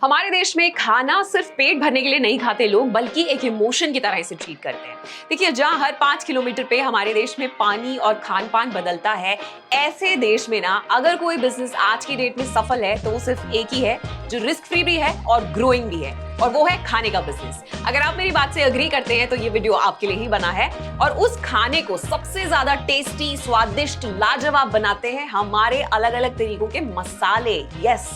हमारे देश में खाना सिर्फ पेट भरने के लिए नहीं खाते लोग, बल्कि एक इमोशन की तरह इसे ट्रीट करते हैं। देखिए, जहां हर 5 किलोमीटर पे हमारे देश में पानी और खान पान बदलता है, ऐसे देश में ना अगर कोई बिजनेस आज की डेट में सफल है तो वो सिर्फ एक ही है जो रिस्क फ्री भी है और ग्रोइंग भी है, और वो है खाने का बिजनेस। अगर आप मेरी बात से अग्री करते हैं तो ये वीडियो आपके लिए ही बना है, और उस खाने को सबसे ज्यादा टेस्टी, स्वादिष्ट, लाजवाब बनाते हैं हमारे अलग अलग तरीकों के मसाले। यस,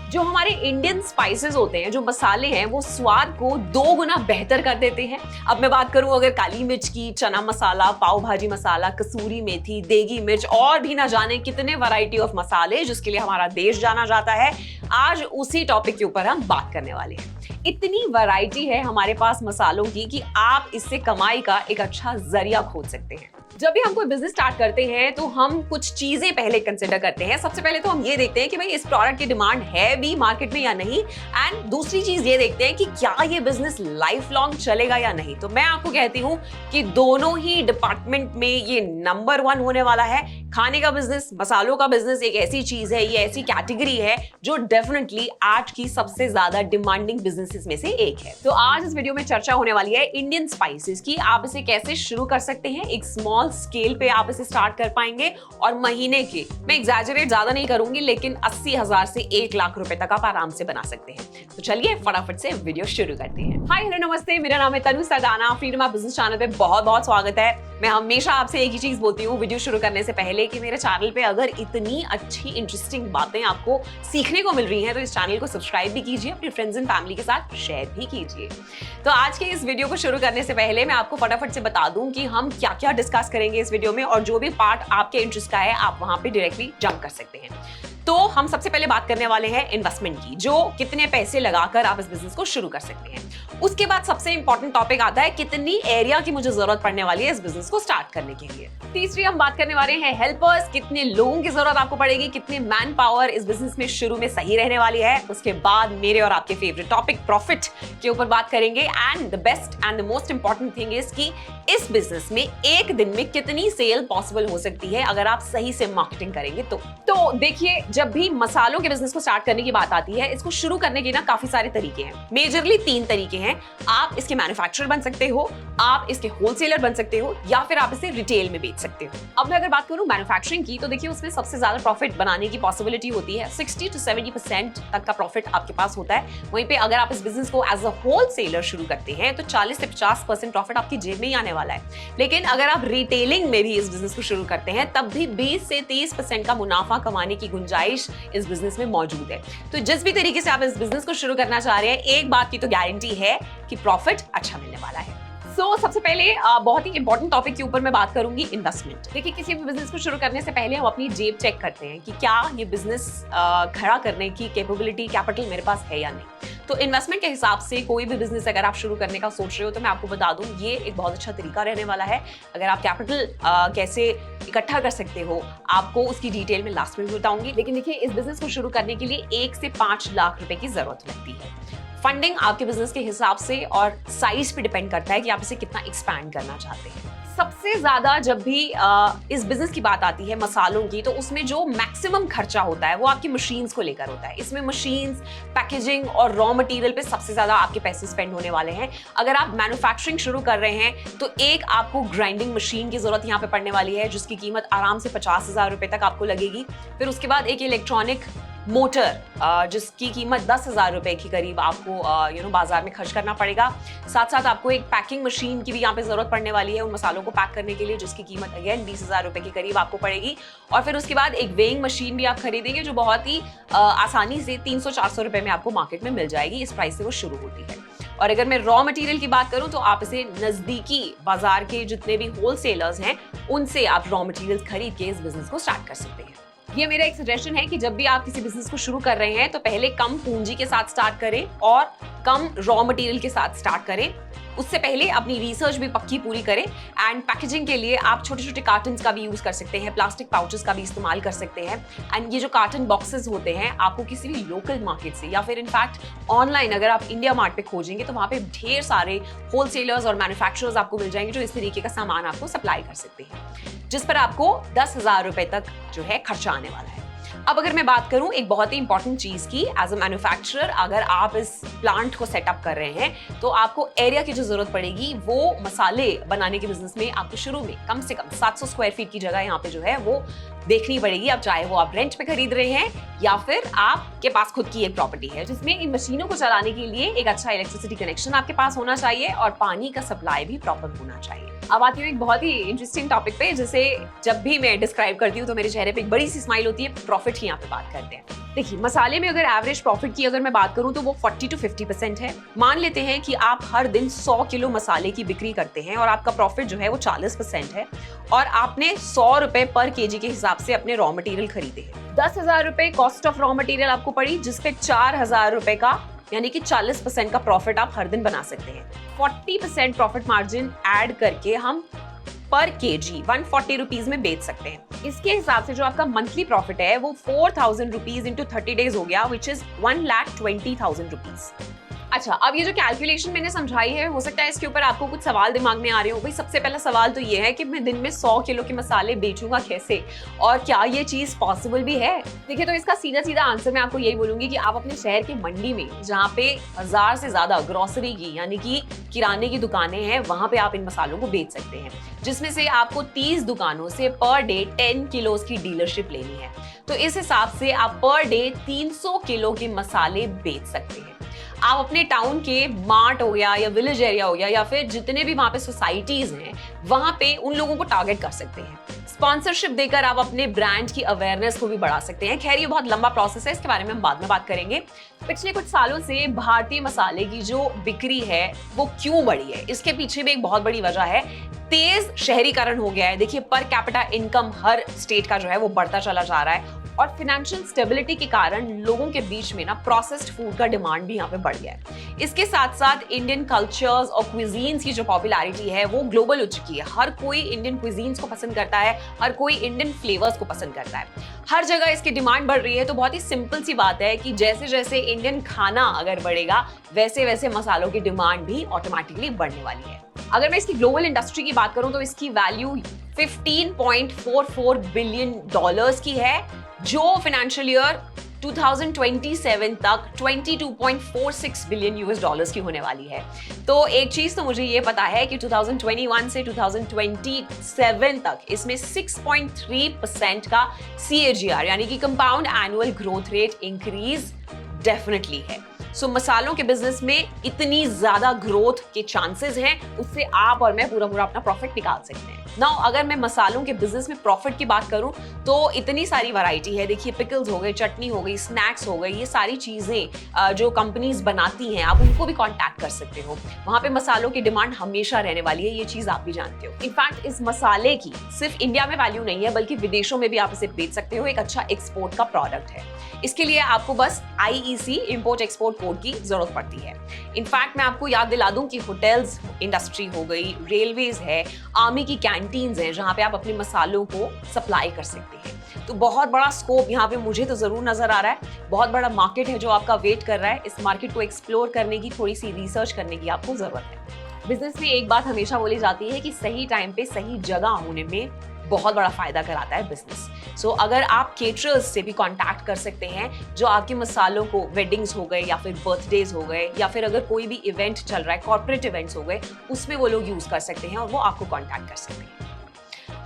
जो हमारे इंडियन स्पाइसेस होते हैं, जो मसाले हैं, वो स्वाद को 2 गुना बेहतर कर देते हैं। अब मैं बात करूं अगर काली मिर्च की, चना मसाला, पाव भाजी मसाला, कसूरी मेथी, देगी मिर्च और भी ना जाने कितने वैरायटी ऑफ मसाले जिसके लिए हमारा देश जाना जाता है, आज उसी टॉपिक के ऊपर हम बात करने वाले हैं। इतनी वैरायटी है हमारे पास मसालों की कि आप इससे कमाई का एक अच्छा जरिया खोज सकते हैं। जब भी हम कोई बिजनेस स्टार्ट करते हैं तो हम कुछ चीजें पहले कंसिडर करते हैं। सबसे पहले तो हम ये देखते हैं कि भाई इस प्रोडक्ट की डिमांड है भी मार्केट में या नहीं, एंड दूसरी चीज ये देखते हैं कि क्या ये बिजनेस लाइफ लॉन्ग चलेगा या नहीं। तो मैं आपको कहती हूँ कि दोनों ही डिपार्टमेंट में ये नंबर 1 होने वाला है। खाने का बिजनेस, मसालों का बिजनेस एक ऐसी चीज है, ये ऐसी कैटेगरी है जो डेफिनेटली आज की सबसे ज्यादा डिमांडिंग बिजनेसेस में से एक है। तो आज इस वीडियो में चर्चा होने वाली है इंडियन स्पाइसेस की। आप इसे कैसे शुरू कर सकते हैं, एक स्मॉल स्केल पे आप इसे स्टार्ट कर पाएंगे, और महीने के, मैं एग्जैजरेट ज्यादा नहीं करूंगी, लेकिन 80,000 से 1 लाख रुपए तक आप आराम से बना सकते हैं। तो चलिए फटाफट से वीडियो शुरू करते हैं। हाय, हेलो, नमस्ते, मेरा नाम है Tanu Sardana. Freedom of business channel पे बहुत बहुत स्वागत है। मैं हमेशा आपसे एक ही चीज बोलती हूँ वीडियो शुरू करने से पहले कि मेरे चैनल पे अगर इतनी अच्छी इंटरेस्टिंग बातें आपको सीखने को मिल रही हैं तो इस चैनल को सब्सक्राइब भी कीजिए, अपने फ्रेंड्स एंड फैमिली के साथ शेयर भी कीजिए। तो आज के इस वीडियो को शुरू करने से पहले मैं आपको फटाफट से बता दूं कि हम क्या क्या डिस्कस करेंगे इस वीडियो में, और जो भी पार्ट आपके इंटरेस्ट का है आप वहां पे डायरेक्टली जंप कर सकते हैं। तो हम सबसे पहले बात करने वाले हैं इन्वेस्टमेंट की, जो कितने पैसे लगाकर आप इस बिजनेस को शुरू कर सकते हैं। उसके बाद सबसे इंपॉर्टेंट टॉपिक आता है कितनी एरिया की मुझे जरूरत पड़ने वाली है इस बिजनेस को स्टार्ट करने के लिए। तीसरी हम बात करने वाले हैं हेल्पर्स, कितने लोगों की जरूरत आपको पड़ेगी, कितने मैन पावर इस बिजनेस में शुरू में सही रहने वाली है। उसके बाद मेरे और आपके फेवरेट टॉपिक प्रॉफिट के ऊपर बात करेंगे, and the best and the most important thing is कि इस बिजनेस में एक दिन में कितनी सेल पॉसिबल हो सकती है अगर आप सही से मार्केटिंग करेंगे तो देखिए, जब भी मसालों के बिजनेस को स्टार्ट करने की बात आती है, इसको शुरू करने के ना काफी सारे तरीके हैं। मेजरली 3 तरीके हैं। आप इसके मैन्युफैक्चरर बन सकते हो, आप इसके होलसेलर बन सकते हो, या फिर आप इसे रिटेल में बेच सकते हो। अब मैं अगर बात करूं मैन्युफैक्चरिंग की, तो देखिए उसमें सबसे ज्यादा प्रॉफिट बनाने की पॉसिबिलिटी होती है। 60 to 70% तक का प्रॉफिट आपके पास होता है। वहीं पे अगर आप इस बिजनेस को एज अ होलसेलर शुरू करते हैं तो 40 से 50% प्रॉफिट आपकी जेब में ही आने वाला है। लेकिन अगर आप रिटेलिंग में भी इस बिजनेस को शुरू करते हैं तब भी 20 से 30% का मुनाफा कमाने की गुंजाइश इस बिजनेस में मौजूद है। तो जिस भी तरीके से आप इस बिजनेस को शुरू करना चाह रहे हैं, एक बात की तो गारंटी है कि प्रॉफिट अच्छा मिलने वाला है। सबसे पहले बहुत ही इंपॉर्टेंट टॉपिक के ऊपर मैं बात करूंगी इन्वेस्टमेंट। देखिए, किसी भी बिजनेस को शुरू करने से पहले हम अपनी जेब चेक करते हैं कि क्या ये बिजनेस खड़ा करने की कैपेबिलिटी, कैपिटल मेरे पास है या नहीं। तो इन्वेस्टमेंट के हिसाब से कोई भी बिजनेस अगर आप शुरू करने का सोच रहे हो तो मैं आपको बता दूं, ये एक बहुत अच्छा तरीका रहने वाला है। अगर आप कैपिटल कैसे इकट्ठा कर सकते हो, आपको उसकी डिटेल में लास्ट में बताऊंगी। लेकिन देखिए, इस बिजनेस को शुरू करने के लिए 1 से 5 लाख रुपए की जरूरत लगती है। फंडिंग आपके बिजनेस के हिसाब से और साइज पे डिपेंड करता है कि आप इसे कितना एक्सपैंड करना चाहते हैं। सबसे ज्यादा जब भी इस बिजनेस की बात आती है मसालों की, तो उसमें जो मैक्सिमम खर्चा होता है वो आपकी मशीन्स को लेकर होता है। इसमें मशीन्स, पैकेजिंग और रॉ मटेरियल पे सबसे ज्यादा आपके पैसे स्पेंड होने वाले हैं। अगर आप मैन्युफैक्चरिंग शुरू कर रहे हैं तो एक आपको ग्राइंडिंग मशीन की जरूरत यहाँ पे पड़ने वाली है, जिसकी कीमत आराम से 50,000 रुपए तक आपको लगेगी। फिर उसके बाद एक इलेक्ट्रॉनिक मोटर जिसकी कीमत 10,000 रुपए के करीब आपको बाजार में खर्च करना पड़ेगा। साथ साथ आपको एक पैकिंग मशीन की भी यहाँ पे जरूरत पड़ने वाली है उन मसालों को पैक करने के लिए, जिसकी कीमत अगेन 20,000 रुपए के करीब आपको पड़ेगी। और फिर उसके बाद एक वेइंग मशीन भी आप खरीदेंगे जो बहुत ही आसानी से 300-400 रुपए में आपको मार्केट में मिल जाएगी। इस प्राइस से वो शुरू होती है। और अगर मैं रॉ मटेरियल की बात करूं तो आप इसे नजदीकी बाजार के जितने भी होलसेलर्स हैं उनसे आप रॉ मटेरियल खरीद के इस बिजनेस को स्टार्ट कर सकते हैं। ये मेरा एक सजेशन है कि जब भी आप किसी बिजनेस को शुरू कर रहे हैं तो पहले कम पूंजी के साथ स्टार्ट करें और कम रॉ मटेरियल के साथ स्टार्ट करें। उससे पहले अपनी रिसर्च भी पक्की पूरी करें। एंड पैकेजिंग के लिए आप छोटे छोटे कार्टन्स का भी यूज कर सकते हैं, प्लास्टिक पाउचेस का भी इस्तेमाल कर सकते हैं। एंड ये जो कार्टन बॉक्सेस होते हैं, आपको किसी भी लोकल मार्केट से या फिर इनफैक्ट ऑनलाइन अगर आप इंडिया मार्ट पे खोजेंगे तो वहां पे ढेर सारे होलसेलर्स और मैन्युफैक्चरर्स आपको मिल जाएंगे जो इस तरीके का सामान आपको सप्लाई कर सकते हैं, जिस पर आपको 10,000 रुपए तक जो है खर्चा आने वाला है। अब अगर मैं बात करूं एक बहुत ही इंपॉर्टेंट चीज की, एज अ मैन्युफैक्चरर अगर आप इस प्लांट को सेटअप कर रहे हैं तो आपको एरिया की जो जरूरत पड़ेगी वो मसाले बनाने के बिजनेस में आपको शुरू में कम से कम 700 स्क्वायर फीट की जगह यहाँ पे जो है वो देखनी पड़ेगी। अब चाहे वो आप रेंट पे खरीद रहे हैं या फिर आपके पास खुद की एक प्रॉपर्टी है, जिसमें इन मशीनों को चलाने के लिए एक अच्छा इलेक्ट्रिसिटी कनेक्शन आपके पास होना चाहिए और पानी का सप्लाई भी प्रॉपर होना चाहिए। अब आती हूँ एक बहुत ही इंटरेस्टिंग टॉपिक पे, जिसे जब भी मैं डिस्क्राइब करती हूँ तो मेरे चेहरे पे एक बड़ी सी स्माइल होती है। प्रॉफिट की यहाँ पे बात करते हैं। देखिए, मसाले में अगर एवरेज प्रॉफिट की अगर मैं बात करूं तो वो 40 to 50% है। मान लेते हैं कि आप हर दिन 100 किलो मसाले की बिक्री करते हैं और आपका प्रॉफिट जो है वो 40% है और आपने 100 रुपए पर केजी के हिसाब से अपने रॉ मटेरियल खरीदे हैं। 10,000 रुपए कॉस्ट ऑफ रॉ मटेरियल आपको पड़ी, जिसपे 4,000 रुपए का यानी कि 40% का प्रॉफिट आप हर दिन बना सकते हैं। 40% प्रॉफिट मार्जिन ऐड करके हम पर केजी 140 रुपीज में बेच सकते हैं। इसके हिसाब से जो आपका मंथली प्रॉफिट है वो 4,000 रुपीज इंटू 30 डेज हो गया, विच इज 1,20,000 रुपीज। अच्छा, अब ये जो कैलकुलेशन मैंने समझाई है, हो सकता है इसके ऊपर आपको कुछ सवाल दिमाग में आ रहे हो। भाई, सबसे पहला सवाल तो ये है कि मैं दिन में 100 किलो के मसाले बेचूंगा कैसे, और क्या ये चीज पॉसिबल भी है? देखिए, तो इसका सीधा सीधा आंसर मैं आपको यही बोलूंगी कि आप अपने शहर के मंडी में, जहाँ पे 1000 से ज्यादा ग्रोसरी की यानी कि किराने की दुकानें हैं, वहां पे आप इन मसालों को बेच सकते हैं, जिसमें से आपको 30 दुकानों से पर डे 10 किलो की डीलरशिप लेनी है। तो इस हिसाब से आप पर डे 300 किलो के मसाले बेच सकते हैं। आप अपने टाउन के मार्ट हो गया या विलेज एरिया हो गया या फिर जितने भी वहां पे सोसाइटीज हैं, वहां पे उन लोगों को टारगेट कर सकते हैं। स्पॉन्सरशिप देकर आप अपने ब्रांड की अवेयरनेस को भी बढ़ा सकते हैं। खैर, ये बहुत लंबा प्रोसेस है, इसके बारे में हम बाद में बात करेंगे। पिछले कुछ सालों से भारतीय मसाले की जो बिक्री है वो क्यों बढ़ी है, इसके पीछे भी एक बहुत बड़ी वजह है। तेज शहरीकरण हो गया है। देखिए, पर कैपिटा इनकम हर स्टेट का जो है वो बढ़ता चला जा रहा है और फाइनेंशियल स्टेबिलिटी के कारण लोगों के बीच में ना प्रोसेस्ड फूड का डिमांड भी यहाँ पे बढ़ गया है। इसके साथ साथ इंडियन कल्चर्स और क्विजीन्स की जो पॉपुलैरिटी है वो ग्लोबल हो चुकी है। हर कोई इंडियन क्विजीन्स को पसंद करता है, हर कोई इंडियन फ्लेवर्स को पसंद करता है। हर जगह इसकी डिमांड बढ़ रही है, तो बहुत ही सिंपल सी बात है कि जैसे जैसे इंडियन खाना अगर बढ़ेगा, वैसे वैसे मसालों की डिमांड भी ऑटोमेटिकली बढ़ने वाली है। अगर मैं इसकी ग्लोबल इंडस्ट्री की बात करूं तो इसकी वैल्यू 15.44 बिलियन डॉलर्स की है, जो फाइनेंशियल ईयर 2027 तक 22.46 बिलियन यूएस डॉलर्स की होने वाली है। तो एक चीज तो मुझे ये पता है कि 2021 से 2027 तक इसमें 6.3% का CAGR यानी कि compound annual growth rate increase definitely है। सो मसालों के बिजनेस में इतनी ज्यादा ग्रोथ के चांसेस हैं, उससे आप और मैं पूरा अपना प्रॉफिट निकाल सकते हैं। नाउ, अगर मैं मसालों के बिजनेस में प्रॉफिट की बात करूं तो इतनी सारी वैरायटी है। देखिए, पिकल्स हो गए, चटनी हो गई, स्नैक्स हो गई, ये सारी चीजें जो कंपनीज बनाती हैं, आप उनको भी कांटेक्ट कर सकते हो। वहां पे मसालों की डिमांड हमेशा रहने वाली है, ये चीज आप भी जानते हो। इनफैक्ट इस मसाले की सिर्फ इंडिया में वैल्यू नहीं है, बल्कि विदेशों में भी आप इसे बेच सकते हो। एक अच्छा एक्सपोर्ट का प्रोडक्ट है। इसके लिए आपको बस IEC इंपोर्ट एक्सपोर्ट कोड की जरूरत पड़ती है। इनफैक्ट मैं आपको याद दिला दूं कि होटल्स इंडस्ट्री हो गई, रेलवेज है, आर्मी की कैंटीन्स हैं, जहां पे आप अपने मसालों को सप्लाई कर सकते हैं। तो बहुत बड़ा स्कोप यहाँ पे मुझे तो जरूर नजर आ रहा है। बहुत बड़ा मार्केट है जो आपका वेट कर रहा है। इस मार्केट को एक्सप्लोर करने की, थोड़ी सी रिसर्च करने की आपको जरूरत है। बिजनेस में एक बात हमेशा बोली जाती है कि सही टाइम पे सही जगह होने में बहुत बड़ा फायदा कराता है बिजनेस। सो अगर आप केटरर्स से भी कांटेक्ट कर सकते हैं जो आपके मसालों को, वेडिंग्स हो गए या फिर बर्थडेज हो गए या फिर अगर कोई भी इवेंट चल रहा है, कॉर्पोरेट इवेंट्स हो गए, उसमें वो लोग यूज कर सकते हैं और वो आपको कांटेक्ट कर सकते हैं।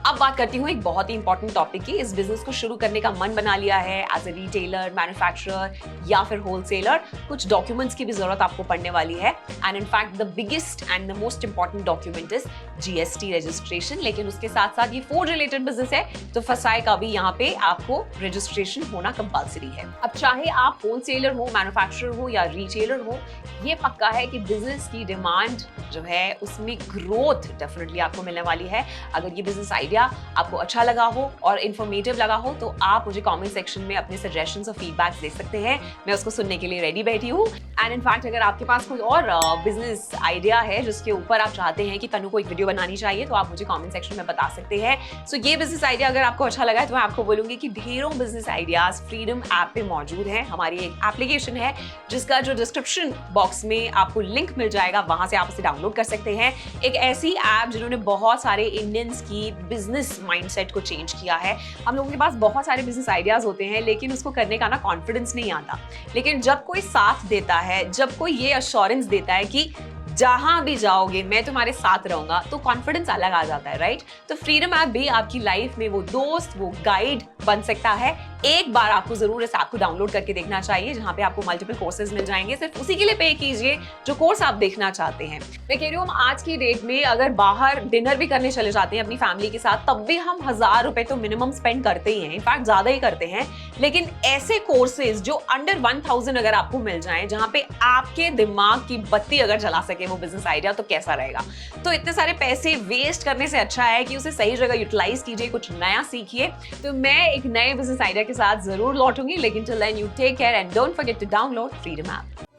अब बात करती हूँ एक बहुत ही इंपॉर्टेंट टॉपिक की। इस बिजनेस को शुरू करने का मन बना लिया है, एज ए रिटेलर, मैन्युफैक्चरर या फिर होलसेलर, कुछ डॉक्यूमेंट्स की भी जरूरत आपको पड़ने वाली है। And in fact the biggest and the most important document is GST registration. लेकिन उसके साथ साथ ये फूड रिलेटेड बिजनेस है, तो FSSAI का भी यहाँ पे आपको रजिस्ट्रेशन होना कंपल्सरी है। अब चाहे आप होलसेलर हो, मैन्युफैक्चरर हो या रिटेलर हो, ये पक्का है कि बिजनेस की डिमांड जो है उसमें ग्रोथ डेफिनेटली आपको मिलने वाली है। अगर ये बिजनेस आइडिया आपको अच्छा लगा हो और इन्फॉर्मेटिव लगा हो तो आप मुझे कमेंट सेक्शन में अपने सजेशंस और फीडबैक्स दे सकते हैं। मैं उसको सुनने के लिए रेडी बैठी हूँ। एंड इनफैक्ट अगर आपके पास कोई और बिजनेस आइडिया है जिसके ऊपर आप चाहते हैं कि तनु को एक वीडियो बनानी चाहिए, तो आप मुझे कमेंट सेक्शन में बता सकते हैं। सो ये बिजनेस आइडिया अगर आपको अच्छा लगा है तो मैं आपको बोलूंगी कि ढेरों बिजनेस आइडियाज फ्रीडम ऐप पे मौजूद हैं। हमारी एक एप्लीकेशन है जिसका जो डिस्क्रिप्शन बॉक्स में आपको लिंक मिल जाएगा, वहां से आप उसे डाउनलोड कर सकते हैं। एक ऐसी ऐप जिन्होंने बहुत सारे इंडियंस की बिजनेस बिजनेस माइंडसेट को चेंज किया है। हम लोगों के पास बहुत सारे बिजनेस आइडियाज होते हैं लेकिन उसको करने का ना कॉन्फिडेंस नहीं आता। लेकिन जब कोई साथ देता है, जब कोई ये अश्योरेंस देता है कि जहां भी जाओगे मैं तुम्हारे साथ रहूंगा, तो कॉन्फिडेंस अलग आ जाता है, राइट? तो फ्रीडम ऐप भी आपकी लाइफ में वो दोस्त, वो गाइड बन सकता है। एक बार आपको जरूर इस ऐप को डाउनलोड करके देखना चाहिए, जहां पे आपको मल्टीपल कोर्सेज मिल जाएंगे। सिर्फ उसी के लिए पे कीजिए जो कोर्स आप देखना चाहते हैं। मैं कह रही हूँ, आज की डेट में अगर बाहर डिनर भी करने चले जाते हैं अपनी फैमिली के साथ, तब भी हम 1000 रुपए तो मिनिमम स्पेंड करते ही हैं, इनफैक्ट ज्यादा ही करते हैं। लेकिन ऐसे कोर्सेज जो अंडर 1000 अगर आपको मिल जाएं, जहां पे आपके दिमाग की बत्ती अगर जला सके वो बिजनेस आइडिया, तो कैसा रहेगा? तो इतने सारे पैसे वेस्ट करने से अच्छा है कि उसे सही जगह यूटिलाइज कीजिए, कुछ नया सीखिए। तो मैं एक नए बिजनेस आइडिया के साथ जरूर लौटूंगी, लेकिन till then you take care and don't forget to download Freedom app.